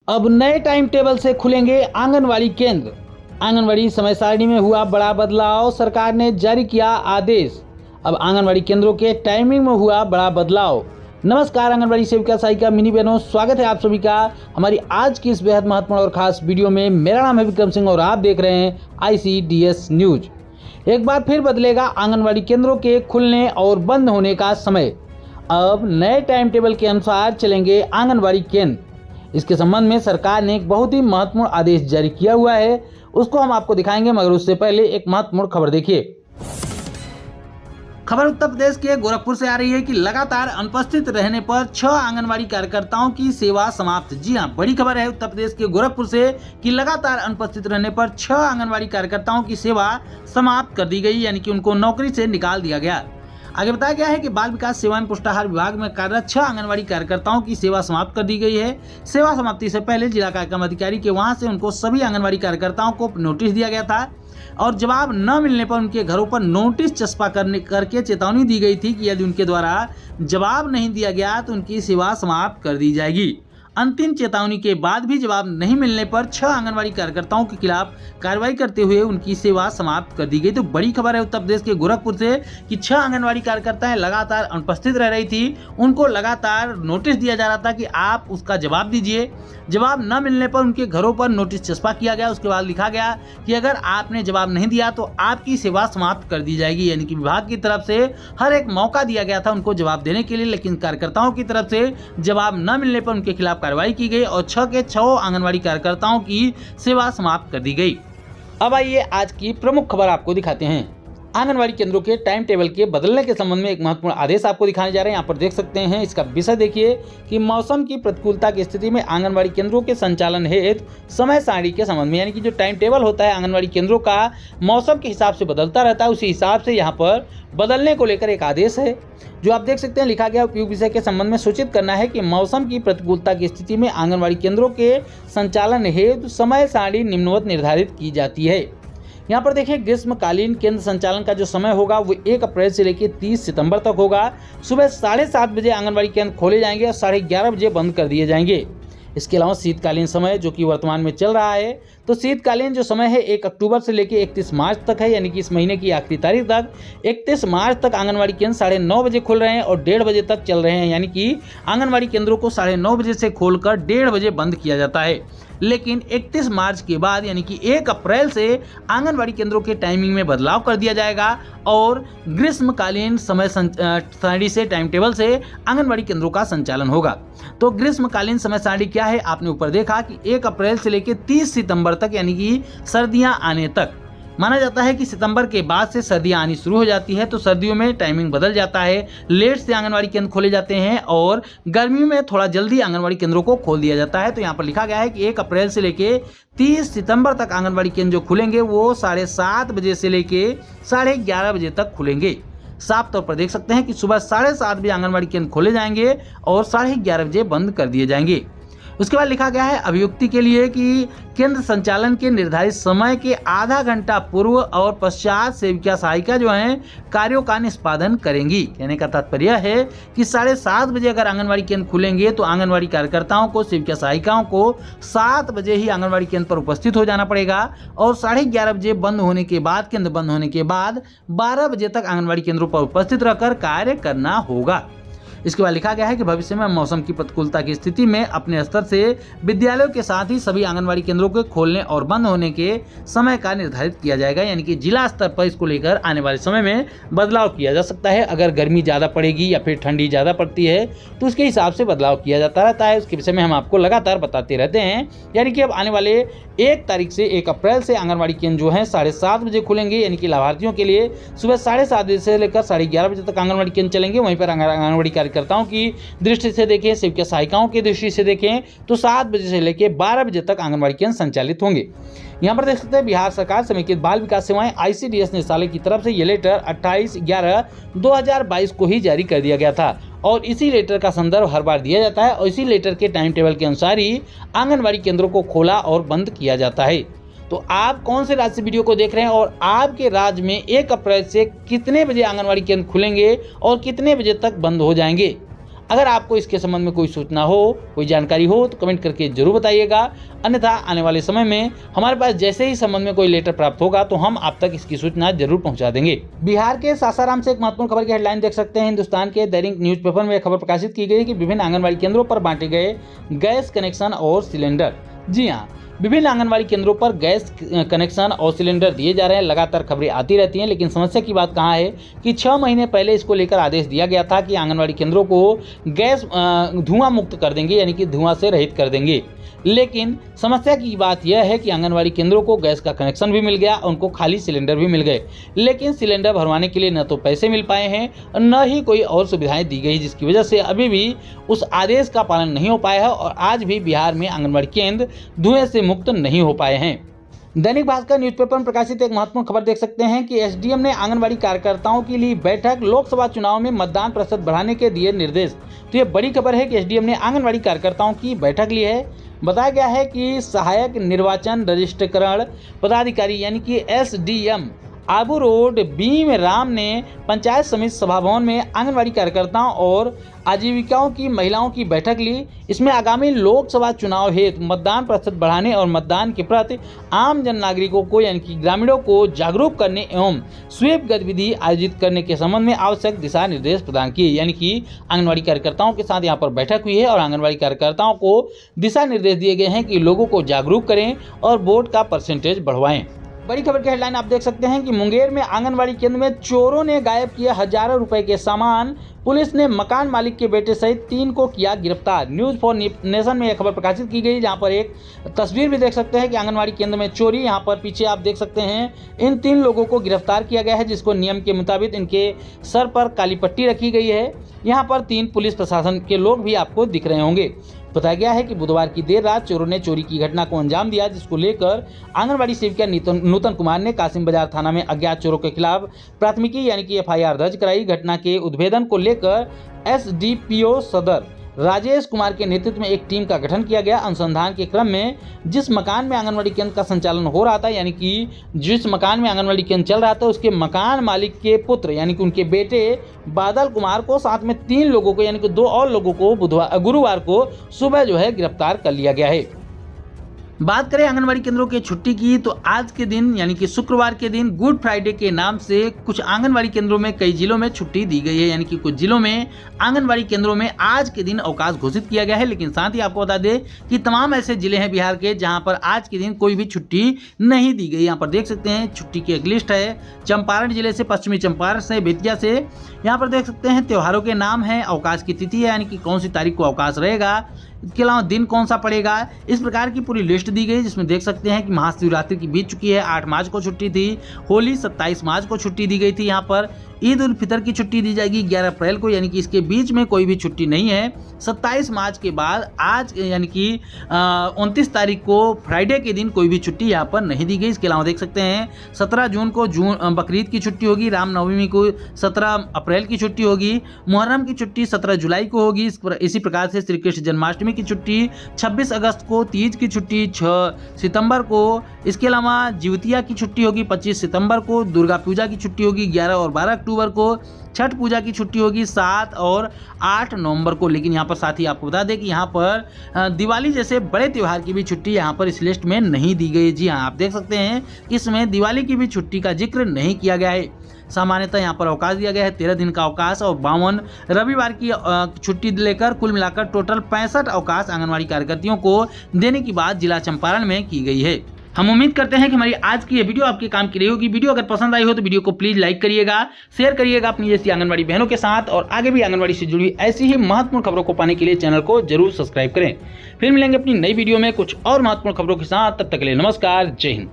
अब नए time table से खुलेंगे आंगनवाड़ी केंद्र। आंगनवाड़ी समय सारणी में हुआ बड़ा बदलाव, सरकार ने जारी किया आदेश। अब आंगनवाड़ी केंद्रों के टाइमिंग में हुआ बड़ा बदलाव। नमस्कार आंगनवाड़ी सेविका सहायिका मिनी बहनों, स्वागत है आप सभी का हमारी आज की इस बेहद महत्वपूर्ण और खास वीडियो में। मेरा नाम है विक्रम सिंह और आप देख रहे हैं ICDS न्यूज। एक बार फिर बदलेगा आंगनवाड़ी केंद्रों के खुलने और बंद होने का समय। अब नए टाइम टेबल के अनुसार चलेंगे आंगनवाड़ी केंद्र। इसके संबंध में सरकार ने एक बहुत ही महत्वपूर्ण आदेश जारी किया हुआ है, उसको हम आपको दिखाएंगे, मगर उससे पहले एक महत्वपूर्ण खबर देखिए। खबर उत्तर प्रदेश के गोरखपुर से आ रही है कि लगातार अनुपस्थित रहने पर 6 आंगनवाड़ी कार्यकर्ताओं की सेवा समाप्त। जी हां, बड़ी खबर है उत्तर प्रदेश के गोरखपुर से कि लगातार अनुपस्थित रहने पर 6 आंगनवाड़ी कार्यकर्ताओं की सेवा समाप्त कर दी गई, यानी कि उनको नौकरी से निकाल दिया गया। आगे बताया गया है कि बाल विकास सेवा एवं पुष्टाहार विभाग में कार्यरत 6 आंगनवाड़ी कार्यकर्ताओं की सेवा समाप्त कर दी गई है। सेवा समाप्ति से पहले जिला कार्यक्रम अधिकारी के वहां से उनको सभी आंगनवाड़ी कार्यकर्ताओं को नोटिस दिया गया था और जवाब न मिलने पर उनके घरों पर नोटिस चस्पा करके चेतावनी दी गई थी कि यदि उनके द्वारा जवाब नहीं दिया गया तो उनकी सेवा समाप्त कर दी जाएगी। अंतिम चेतावनी के बाद भी जवाब नहीं मिलने पर 6 आंगनवाड़ी कार्यकर्ताओं के खिलाफ कार्रवाई करते हुए उनकी सेवा समाप्त कर दी गई। तो बड़ी खबर है उत्तर प्रदेश के गोरखपुर से कि 6 आंगनवाड़ी कार्यकर्ताएं लगातार अनुपस्थित रह रही थी, उनको लगातार नोटिस दिया जा रहा था कि आप उसका जवाब दीजिए। जवाब न मिलने पर उनके घरों पर नोटिस चस्पा किया गया। उसके बाद लिखा गया कि अगर आपने जवाब नहीं दिया तो आपकी सेवा समाप्त कर दी जाएगी, यानी कि विभाग की तरफ से हर एक मौका दिया गया था उनको जवाब देने के लिए, लेकिन कार्यकर्ताओं की तरफ से जवाब न मिलने पर उनके खिलाफ कार्रवाई की गई और 6 के 6 आंगनवाड़ी कार्यकर्ताओं की सेवा समाप्त कर दी गई। अब आइए आज की प्रमुख खबर आपको दिखाते हैं। आंगनवाड़ी केंद्रों के टाइम टेबल के बदलने के संबंध में एक महत्वपूर्ण आदेश आपको दिखाने जा रहे हैं। यहाँ पर देख सकते हैं, इसका विषय देखिए कि मौसम की प्रतिकूलता की स्थिति में आंगनवाड़ी केंद्रों के संचालन हेतु समय सारणी के संबंध में, यानी कि जो टाइम टेबल होता है आंगनवाड़ी केंद्रों का मौसम के हिसाब से बदलता रहता है, उसी हिसाब से यहाँ पर बदलने को लेकर एक आदेश है जो आप देख सकते हैं। लिखा गया उपयुक्त विषय के संबंध में सूचित करना है कि मौसम की प्रतिकूलता की स्थिति में आंगनवाड़ी केंद्रों के संचालन हेतु समय सारणी निम्नवत निर्धारित की जाती है। यहाँ पर देखिए, ग्रीष्मकालीन केंद्र संचालन का जो समय होगा वो 1 अप्रैल से लेकर 30 सितंबर तक होगा। सुबह 7:30 बजे आंगनवाड़ी केंद्र खोले जाएंगे और 11:30 बजे बंद कर दिए जाएंगे। इसके अलावा शीतकालीन समय जो कि वर्तमान में चल रहा है, तो शीतकालीन जो समय है 1 अक्टूबर से लेकर 31 मार्च तक है, यानी कि इस महीने की आखिरी तारीख तक 31 मार्च तक आंगनवाड़ी केंद्र 9:30 बजे खुल रहे हैं और 1:30 बजे तक चल रहे हैं, यानी कि आंगनवाड़ी केंद्रों को 9:30 बजे से खोलकर 1:30 बजे बंद किया जाता है। लेकिन 31 मार्च के बाद यानी कि 1 अप्रैल से आंगनवाड़ी केंद्रों के टाइमिंग में बदलाव कर दिया जाएगा और ग्रीष्मकालीन समय सारणी से टाइम टेबल से आंगनवाड़ी केंद्रों का संचालन होगा। तो ग्रीष्मकालीन समय सारणी क्या है, आपने ऊपर देखा कि 1 अप्रैल से लेकर 30 सितंबर तक, यानी कि सर्दियां आने तक। माना जाता है कि सितंबर के बाद से सर्दियां आनी शुरू हो जाती है, तो सर्दियों में टाइमिंग बदल जाता है, लेट से आंगनवाड़ी केंद्र खोले जाते हैं और गर्मियों में थोड़ा जल्दी आंगनवाड़ी केंद्रों को खोल दिया जाता है। तो यहाँ पर लिखा गया है कि 1 अप्रैल से लेके 30 सितंबर तक आंगनवाड़ी केंद्र जो खुलेंगे वो 7:30 बजे से लेके 11:30 बजे तक खुलेंगे। साफ तौर पर देख सकते हैं कि सुबह 7:30 बजे आंगनवाड़ी केंद्र खोले जाएंगे और 11:30 बजे बंद कर दिए जाएंगे। उसके बाद लिखा गया है अभियुक्ति के लिए कि केंद्र संचालन के निर्धारित समय के आधा घंटा पूर्व और पश्चात सेविका सहायिका जो हैं कार्यों का निष्पादन करेंगी। कहने का तात्पर्य है कि 7:30 बजे अगर आंगनवाड़ी केंद्र खुलेंगे तो आंगनवाड़ी कार्यकर्ताओं को, सेविका सहायिकाओं को 7 बजे ही आंगनवाड़ी केंद्र पर उपस्थित हो जाना पड़ेगा और 11:30 बजे बंद होने के बाद, केंद्र बंद होने के बाद 12 बजे तक आंगनवाड़ी केंद्रों पर उपस्थित रहकर कार्य करना होगा। इसके बाद लिखा गया है कि भविष्य में मौसम की प्रतिकूलता की स्थिति में अपने स्तर से विद्यालयों के साथ ही सभी आंगनवाड़ी केंद्रों के खोलने और बंद होने के समय का निर्धारित किया जाएगा, यानी कि जिला स्तर पर इसको लेकर आने वाले समय में बदलाव किया जा सकता है। अगर गर्मी ज़्यादा पड़ेगी या फिर ठंडी ज़्यादा पड़ती है तो उसके हिसाब से बदलाव किया जाता रहता है। उसके विषय में हम आपको लगातार बताते रहते हैं। यानी कि अब आने वाले 1 तारीख से 1 अप्रैल से आंगनवाड़ी केंद्र जो है 7:30 बजे खुलेंगे, यानी कि लाभार्थियों के लिए सुबह 7:30 बजे से लेकर 11:30 बजे तक आंगनवाड़ी केंद्र चलेंगे। वहीं पर आंगनवाड़ी कार्यकर्ताओं की दृष्टि से देखें, सेविका सहायिकाओं की दृष्टि से देखें तो 7 बजे से लेकर 12 बजे तक आंगनवाड़ी केंद्र संचालित होंगे। यहाँ पर देख सकते हैं बिहार सरकार समेकित बाल विकास सेवाएं ICDS निदेशालय की तरफ से ये लेटर 28/11/2022 को ही जारी कर दिया गया था और इसी लेटर का संदर्भ हर बार दिया जाता है और इसी लेटर के टाइम टेबल के अनुसार ही आंगनवाड़ी केंद्रों को खोला और बंद किया जाता है। तो आप कौन से राज्य से वीडियो को देख रहे हैं और आपके राज्य में 1 अप्रैल से कितने बजे आंगनवाड़ी केंद्र खुलेंगे और कितने बजे तक बंद हो जाएंगे, अगर आपको इसके संबंध में कोई सूचना हो, कोई जानकारी हो तो कमेंट करके जरूर बताइएगा। अन्यथा आने वाले समय में हमारे पास जैसे ही संबंध में कोई लेटर प्राप्त होगा तो हम आप तक इसकी सूचना जरूर पहुंचा देंगे। बिहार के सासाराम से एक महत्वपूर्ण खबर की हेडलाइन देख सकते हैं। हिंदुस्तान के दैनिक न्यूज़पेपर में खबर प्रकाशित की गई कि विभिन्न आंगनबाड़ी केंद्रों पर बांटे गए गैस कनेक्शन और सिलेंडर। जी हाँ, विभिन्न आंगनबाड़ी केंद्रों पर गैस कनेक्शन और सिलेंडर दिए जा रहे हैं। लगातार खबरें आती रहती हैं, लेकिन समस्या की बात कहाँ है कि 6 महीने पहले इसको लेकर आदेश दिया गया था कि आंगनबाड़ी केंद्रों को गैस धुआं मुक्त कर देंगे, यानी कि धुआं से रहित कर देंगे। लेकिन समस्या की बात यह है कि आंगनबाड़ी केंद्रों को गैस का कनेक्शन भी मिल गया, उनको खाली सिलेंडर भी मिल गए, लेकिन सिलेंडर भरवाने के लिए न तो पैसे मिल पाए हैं और न ही कोई और सुविधाएं दी गई, जिसकी वजह से अभी भी उस आदेश का पालन नहीं हो पाया है और आज भी बिहार में आंगनबाड़ी केंद्र धुएं से मुक्त नहीं हो पाए हैं। दैनिक भास्कर न्यूज़पेपर में प्रकाशित एक महत्वपूर्ण खबर देख सकते हैं कि एसडीएम ने आंगनबाड़ी कार्यकर्ताओं की ली बैठक, लोकसभा चुनाव में मतदान प्रतिशत बढ़ाने के दिए निर्देश। तो ये बड़ी खबर है कि एसडीएम ने आंगनबाड़ी कार्यकर्ताओं की बैठक ली है। बताया गया है कि सहायक निर्वाचन रजिस्ट्रीकरण पदाधिकारी यानी कि SDM Abu road beam Ram ने पंचायत समिति सभा भवन में आंगनबाड़ी कार्यकर्ताओं और आजीविकाओं की महिलाओं की बैठक ली। इसमें आगामी लोकसभा चुनाव हेतु मतदान प्रतिशत बढ़ाने और मतदान के प्रति आम जन नागरिकों को यानी कि ग्रामीणों को जागरूक करने एवं स्वीप गतिविधि आयोजित करने के संबंध में आवश्यक दिशा निर्देश प्रदान किए। यानी कि आंगनबाड़ी कार्यकर्ताओं के साथ यहाँ पर बैठक हुई है और आंगनबाड़ी कार्यकर्ताओं को दिशा निर्देश दिए गए हैं कि लोगों को जागरूक करें और वोट का परसेंटेज बढ़वाएं। बड़ी खबर की हेडलाइन आप देख सकते हैं कि मुंगेर में आंगनबाड़ी केंद्र में चोरों ने गायब किए हजारों रुपए के सामान। पुलिस ने मकान मालिक के बेटे सहित 3 को किया गिरफ्तार। न्यूज़ फॉर नेशन में यह खबर प्रकाशित की गई, जहां पर एक तस्वीर भी देख सकते हैं कि आंगनबाड़ी केंद्र में चोरी। यहां पर पीछे आप देख सकते हैं इन 3 लोगों को गिरफ्तार किया गया है, जिसको नियम के मुताबिक इनके सर पर काली पट्टी रखी गई है। यहाँ पर 3 पुलिस प्रशासन के लोग भी आपको दिख रहे होंगे। बताया गया है कि बुधवार की देर रात चोरों ने चोरी की घटना को अंजाम दिया, जिसको लेकर आंगनबाड़ी सेविका नूतन कुमार ने कासिम बाजार थाना में अज्ञात चोरों के खिलाफ प्राथमिकी यानी कि एफआईआर दर्ज कराई। घटना के उद्भेदन को लेकर एसडीपीओ सदर राजेश कुमार के नेतृत्व में एक टीम का गठन किया गया। अनुसंधान के क्रम में जिस मकान में आंगनबाड़ी केंद्र का संचालन हो रहा था, यानी कि जिस मकान में आंगनबाड़ी केंद्र चल रहा था, उसके मकान मालिक के पुत्र यानी कि उनके बेटे बादल कुमार को साथ में 3 लोगों को यानी कि 2 और लोगों को गुरुवार को सुबह गिरफ्तार कर लिया गया है। बात करें आंगनबाड़ी केंद्रों के छुट्टी की, तो आज के दिन यानी कि शुक्रवार के दिन गुड फ्राइडे के नाम से कुछ आंगनबाड़ी केंद्रों में कई जिलों में छुट्टी दी गई है। यानी कि कुछ जिलों में आंगनबाड़ी केंद्रों में आज के दिन अवकाश घोषित किया गया है। लेकिन साथ ही आपको बता दें कि तमाम ऐसे जिले हैं बिहार के जहां पर आज के दिन कोई भी छुट्टी नहीं दी गई। यहाँ पर देख सकते हैं छुट्टी की एक लिस्ट है। चंपारण जिले से, पश्चिमी चंपारण से, बेतिया से, यहाँ पर देख सकते हैं त्योहारों के नाम है, अवकाश की तिथि है यानी कि कौन सी तारीख को अवकाश रहेगा, इसके अलावा दिन कौन सा पड़ेगा, इस प्रकार की पूरी लिस्ट दी गई। जिसमें देख सकते हैं कि महाशिवरात्रि की बीत चुकी है, 8 मार्च को छुट्टी थी, होली 27 मार्च को छुट्टी दी गई थी। यहाँ पर ईद उल फितर की छुट्टी दी जाएगी 11 अप्रैल को, यानी कि इसके बीच में कोई भी छुट्टी नहीं है। 27 मार्च के बाद आज यानी कि 29 तारीख को फ्राइडे के दिन कोई भी छुट्टी यहाँ पर नहीं दी गई। इसके अलावा देख सकते हैं 17 जून को बकरीद की छुट्टी होगी, रामनवमी को 17 अप्रैल की छुट्टी होगी, मुहर्रम की छुट्टी 17 जुलाई को होगी। इसी प्रकार से श्री कृष्ण जन्माष्टमी की छुट्टी 26 अगस्त को, तीज की छुट्टी 6 सितंबर को, इसके अलावा जिउतिया की छुट्टी होगी 25 सितंबर को, दुर्गा पूजा की छुट्टी होगी 11 और 12 अक्टूबर को, छठ पूजा की छुट्टी होगी 7 और 8 नवंबर को। लेकिन यहाँ पर साथ ही आपको बता दें कि यहाँ पर दिवाली जैसे बड़े त्यौहार की भी छुट्टी यहाँ पर इस लिस्ट में नहीं दी गई। जी हाँ, आप देख सकते हैं इसमें दिवाली की भी छुट्टी का जिक्र नहीं किया गया है। सामान्यतः यहाँ पर अवकाश दिया गया है 13 दिन का अवकाश और 52 रविवार की छुट्टी लेकर कुल मिलाकर टोटल 65 अवकाश आंगनबाड़ी कार्यकर्तियों को देने की बात जिला चंपारण में की गई है। हम उम्मीद करते हैं कि हमारी आज की ये वीडियो आपके काम की रही होगी। वीडियो अगर पसंद आई हो तो वीडियो को प्लीज लाइक करिएगा, शेयर करिएगा अपनी जैसी आंगनबाड़ी बहनों के साथ, और आगे भी आंगनबाड़ी से जुड़ी ऐसी ही महत्वपूर्ण खबरों को पाने के लिए चैनल को जरूर सब्सक्राइब करें। फिर मिलेंगे अपनी नई वीडियो में कुछ और महत्वपूर्ण खबरों के साथ। तब तक के लिए नमस्कार, जय हिंद।